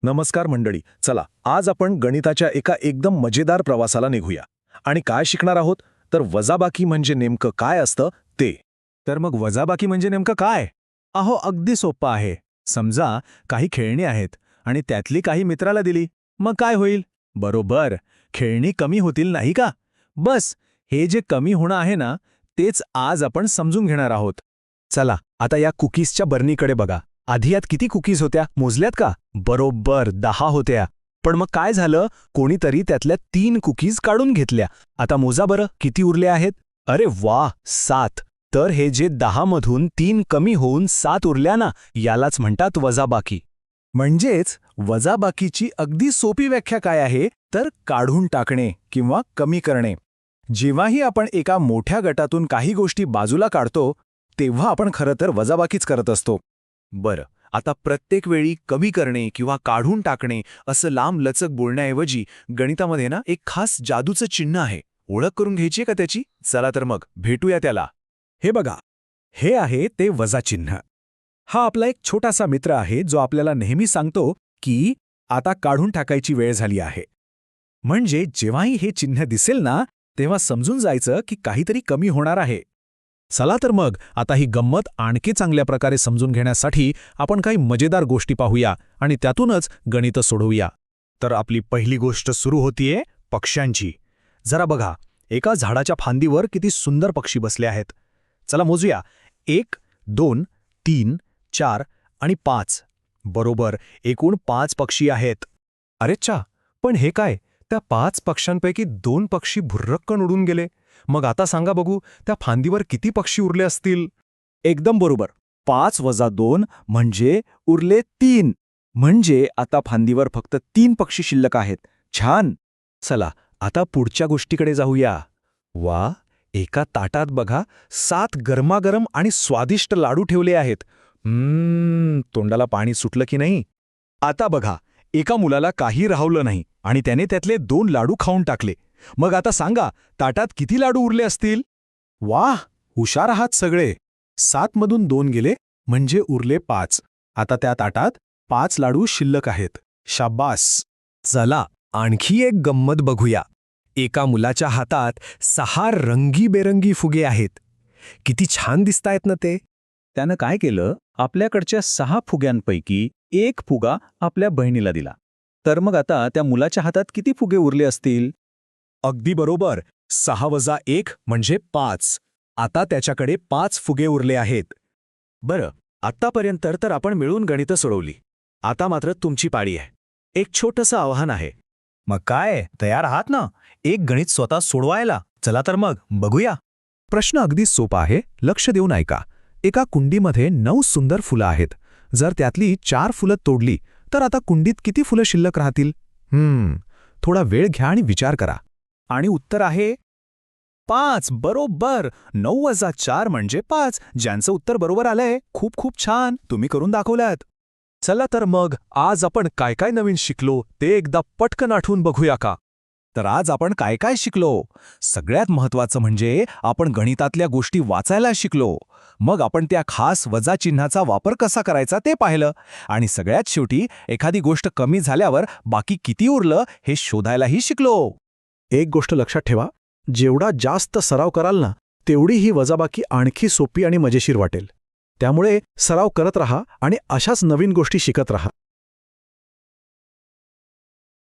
नमस्कार मंडळी. चला, आज आपण गणिताच्या एका एकदम मजेदार प्रवासाला निघूया. आणि काय शिकणार आहोत? तर वजाबाकी म्हणजे नेमकं काय असतं ते. तर मग वजाबाकी म्हणजे नेमकं काय? अहो, अगदी सोपं आहे. समजा काही खेळणी आहेत आणि त्यातली काही मित्राला दिली, मग काय होईल? बरोबर, खेळणी कमी होतील नाही का? बस, हे जे कमी होणं आहे ना, तेच आज आपण समजून घेणार आहोत. चला, आता या कुकीजच्या बर्नीकडे बघा. आधी यात किती कुकीज होत्या, मोजल्यात का? बरोबर 10 होत्या. पण मग काय झालं? कोणीतरी त्यातल्या 3 कुकीज काढून घेतल्या. आता मोजा बरं, किती उरले आहेत? अरे वाह, 7. तर हे जे 10 मधून 3 कमी होऊन 7 उरल्या ना, यालाच म्हणतात वजाबाकी. म्हणजेच वजाबाकीची अगदी सोपी व्याख्या काय आहे? तर काढून टाकणे किंवा कमी करणे. जेव्हाही आपण एका मोठ्या गटातून काही गोष्टी बाजूला काढतो, तेव्हा आपण खरं तर वजाबाकीच करत असतो. बरं, आता प्रत्येक वेळी कमी करणे किंवा काढून टाकणे असं लांब लचक बोलण्याऐवजी गणितामध्ये ना एक खास जादूचं चिन्ह आहे. ओळख करून घ्यायची का त्याची? चला तर मग भेटूया त्याला. हे बघा, हे आहे ते वजाचिन्ह. हा आपला एक छोटासा मित्र आहे जो आपल्याला नेहमी सांगतो की आता काढून टाकायची वेळ झाली आहे. म्हणजे जेव्हाही हे चिन्ह दिसेल ना, तेव्हा समजून जायचं की काहीतरी कमी होणार आहे. चला तर मग आता ही गंमत आणखी चांगल्या प्रकारे समजून घेण्यासाठी आपण काही मजेदार गोष्टी पाहूया आणि त्यातूनच गणितं सोडवूया. तर आपली पहिली गोष्ट सुरू होतीये पक्ष्यांची. जरा बघा, एका झाडाच्या फांदीवर किती सुंदर पक्षी बसले आहेत. चला मोजूया. 1, 2, 3, 4 आणि 5. बरोबर, एकूण 5 पक्षी आहेत. अरेच्छा, पण हे काय? त्या 5 पक्ष्यांपैकी 2 पक्षी भुर्रक्कन उडून गेले. मग आता सांगा बघू, त्या फांदीवर किती पक्षी उरले असतील? एकदम बरोबर. 5 वजा 2 म्हणजे उरले 3. म्हणजे आता फांदीवर फक्त 3 पक्षी शिल्लक आहेत. छान. चला, आता पुढच्या गोष्टीकडे जाऊया. वा, एका ताटात बघा 7 गरमागरम आणि स्वादिष्ट लाडू ठेवले आहेत. तोंडाला पाणी सुटलं की नाही? आता बघा, एका मुलाला काही राहवलं नाही आणि त्याने त्यातले 2 लाडू खाऊन टाकले. मग आता सांगा, ताटात किती लाडू उरले असतील? वाह, हुशार आहात सगळे. 7 मधून 2 गेले म्हणजे उरले 5. आता त्या ताटात 5 लाडू शिल्लक आहेत. शाब्बास. चला, आणखी एक गंमत बघूया. एका मुलाच्या हातात 6 रंगीबेरंगी फुगे आहेत. किती छान दिसतायत ना ते? त्यानं काय केलं? आपल्याकडच्या 6 फुग्यांपैकी 1 फुगा आपल्या बहिणीला दिला. तर मग आता त्या मुलाच्या हातात किती फुगे उरले असतील? अगदी बरोबर, 6 वजा 1 म्हणजे 5. आता त्याच्याकडे 5 फुगे उरले आहेत. बरं, आत्तापर्यंत तर आपण मिळून गणितं सोडवली. आता मात्र तुमची पाळी आहे. एक छोटंसं आव्हान आहे. मग काय, तयार आहात ना एक गणित स्वतः सोडवायला? चला तर मग बघूया. प्रश्न अगदी सोपा आहे, लक्ष देऊन ऐका. एका कुंडीमध्ये 9 सुंदर फुलं आहेत. जर त्यातली 4 फुलं तोडली तर आता कुंडीत किती फुलं शिल्लक राहतील? थोडा वेळ घ्या आणि विचार करा. आणि उत्तर आहे 5. बरोबर. 9 वजा 4 म्हणजे 5. ज्यांचं उत्तर बरोबर आलंय, खूप खूप छान, तुम्ही करून दाखवल्यात. चला तर मग आज आपण काय काय नवीन शिकलो ते एकदा पटकन आठवून बघूया का? तर आज आपण काय काय शिकलो? सगळ्यात महत्त्वाचं म्हणजे आपण गणितातल्या गोष्टी वाचायला शिकलो. मग आपण त्या खास वजा चिन्हाचा वापर कसा करायचा ते पाहिलं. आणि सगळ्यात शेवटी एखादी गोष्ट कमी झाल्यावर बाकी किती उरलं हे शोधायलाही शिकलो. एक गोष्ट लक्षात ठेवा, जेवढा जास्त सराव कराल ना, तेवढी ही वजाबाकी आणखी सोपी आणि मजेशीर वाटेल. त्यामुळे सराव करत रहा आणि अशाच नवीन गोष्टी शिकत रहा.